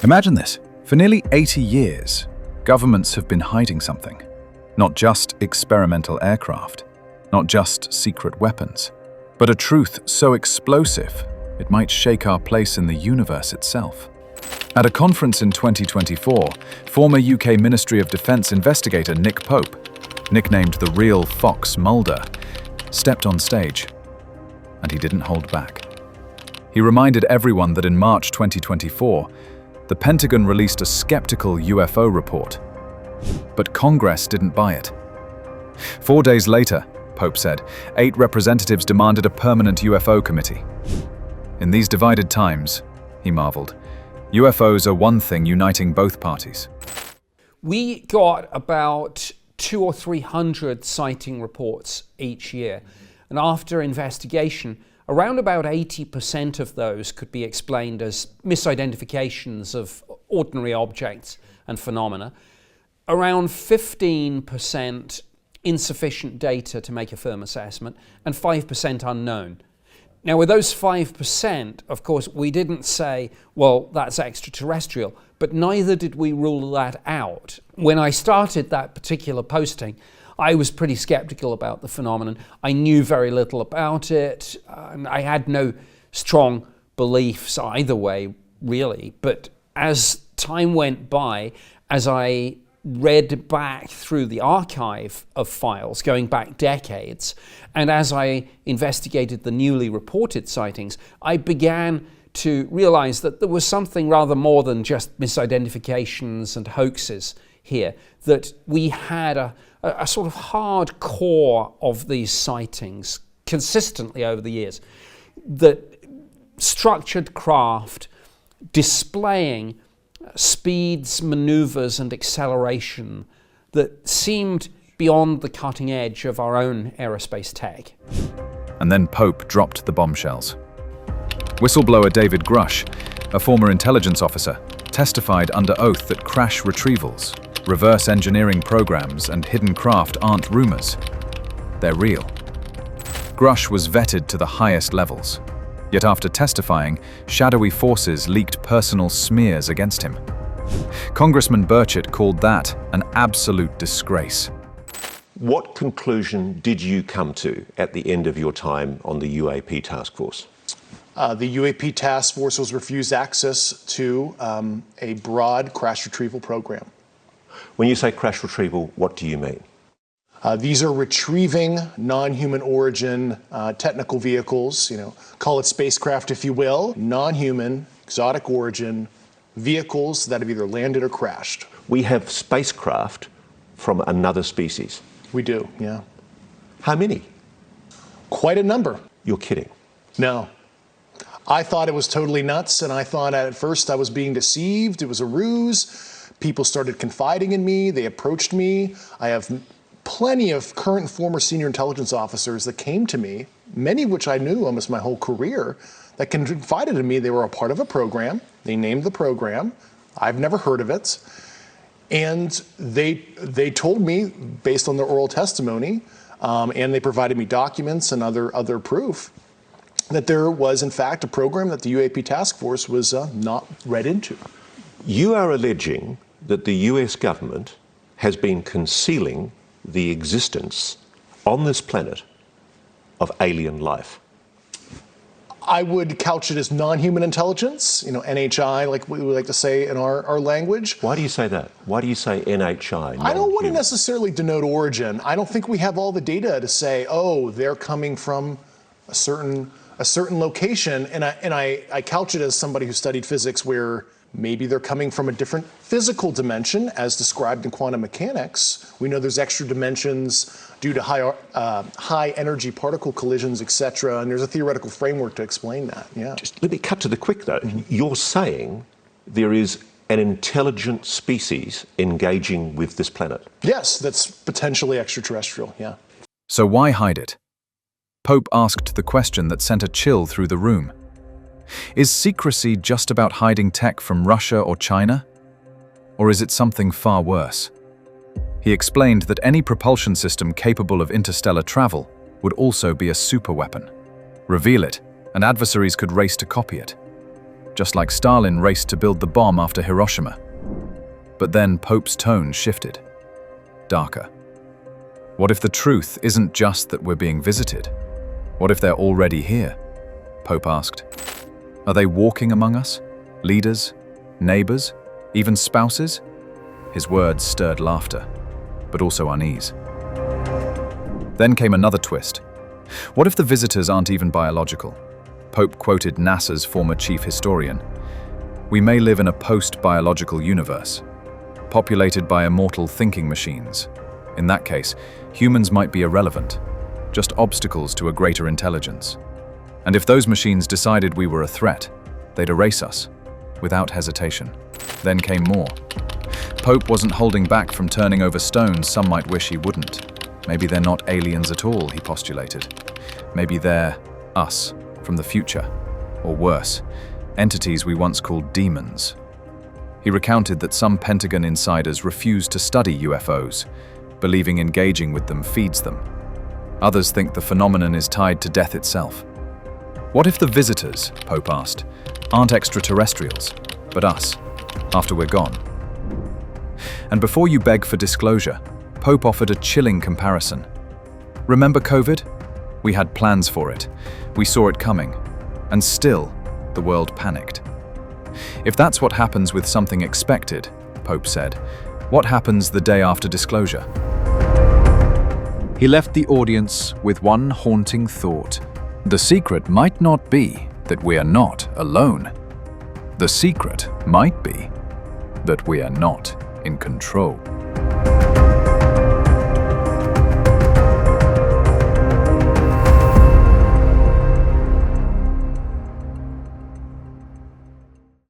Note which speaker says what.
Speaker 1: Imagine this. For nearly 80 years, governments have been hiding something. Not just experimental aircraft, not just secret weapons, but a truth so explosive it might shake our place in the universe itself. At a conference in 2024, former UK Ministry of Defence investigator Nick Pope, nicknamed the real Fox Mulder, stepped on stage, and he didn't hold back. He reminded everyone that in March 2024, the Pentagon released a skeptical UFO report, but Congress didn't buy it. 4 days later, Pope said, 8 representatives demanded a permanent UFO committee. In these divided times, he marveled, UFOs are one thing uniting both parties.
Speaker 2: We got about 200 or 300 sighting reports each year, and after investigation, around about 80% of those could be explained as misidentifications of ordinary objects and phenomena. Around 15% insufficient data to make a firm assessment, and 5% unknown. Now, with those 5%, of course, we didn't say, well, that's extraterrestrial, but neither did we rule that out. When I started that particular posting, I was pretty skeptical about the phenomenon. I knew very little about it, and I had no strong beliefs either way, really. But as time went by, as I read back through the archive of files going back decades, and as I investigated the newly reported sightings, I began to realize that there was something rather more than just misidentifications and hoaxes here, that we had a sort of hard core of these sightings consistently over the years, that structured craft displaying speeds, maneuvers and acceleration that seemed beyond the cutting edge of our own aerospace tech.
Speaker 1: And then Pope dropped the bombshells. Whistleblower David Grush, a former intelligence officer, testified under oath that crash retrievals, reverse engineering programs and hidden craft aren't rumors. They're real. Grush was vetted to the highest levels. Yet after testifying, shadowy forces leaked personal smears against him. Congressman Burchett called that an absolute disgrace.
Speaker 3: What conclusion did you come to at the end of your time on the UAP task force?
Speaker 4: The UAP task force was refused access to a broad crash retrieval program.
Speaker 3: When you say crash retrieval, what do you mean?
Speaker 4: These are retrieving non-human origin technical vehicles, call it spacecraft if you will, non-human, exotic origin vehicles that have either landed or crashed.
Speaker 3: We have spacecraft from another species.
Speaker 4: We do, yeah.
Speaker 3: How many?
Speaker 4: Quite a number.
Speaker 3: You're kidding.
Speaker 4: No. I thought it was totally nuts, and I thought at first I was being deceived. It was a ruse. People started confiding in me. They approached me. I have plenty of current and former senior intelligence officers that came to me, many of which I knew almost my whole career, that confided in me they were a part of a program. They named the program. I've never heard of it. And they told me, based on their oral testimony, and they provided me documents and other proof, that there was in fact a program that the UAP task force was not read into.
Speaker 3: You are alleging that the US government has been concealing the existence on this planet of alien life.
Speaker 4: I would couch it as non-human intelligence, NHI, like we would like to say in our language.
Speaker 3: Why do you say that? Why do you say NHI?
Speaker 4: I don't want to necessarily denote origin. I don't think we have all the data to say, oh, they're coming from a certain location, and I couch it as somebody who studied physics where maybe they're coming from a different physical dimension as described in quantum mechanics. We know there's extra dimensions due to high energy particle collisions, etc. And there's a theoretical framework to explain that, yeah.
Speaker 3: Just let me cut to the quick though. You're saying there is an intelligent species engaging with this planet?
Speaker 4: Yes, that's potentially extraterrestrial, yeah.
Speaker 1: So why hide it? Pope asked the question that sent a chill through the room. Is secrecy just about hiding tech from Russia or China? Or is it something far worse? He explained that any propulsion system capable of interstellar travel would also be a superweapon. Reveal it, and adversaries could race to copy it. just like Stalin raced to build the bomb after Hiroshima. But then Pope's tone shifted, darker. What if the truth isn't just that we're being visited? What if they're already here? Pope asked. Are they walking among us? Leaders? Neighbors? Even spouses? His words stirred laughter, but also unease. Then came another twist. What if the visitors aren't even biological? Pope quoted NASA's former chief historian. We may live in a post-biological universe, populated by immortal thinking machines. In that case, humans might be irrelevant, just obstacles to a greater intelligence. And if those machines decided we were a threat, they'd erase us, without hesitation. Then came more. Pope wasn't holding back from turning over stones some might wish he wouldn't. Maybe they're not aliens at all, he postulated. Maybe they're us, from the future. Or worse, entities we once called demons. He recounted that some Pentagon insiders refuse to study UFOs, believing engaging with them feeds them. Others think the phenomenon is tied to death itself. What if the visitors, Pope asked, aren't extraterrestrials, but us, after we're gone? And before you beg for disclosure, Pope offered a chilling comparison. Remember COVID? We had plans for it. We saw it coming. And still, the world panicked. If that's what happens with something expected, Pope said, what happens the day after disclosure? He left the audience with one haunting thought. The secret might not be that we are not alone. The secret might be that we are not in control.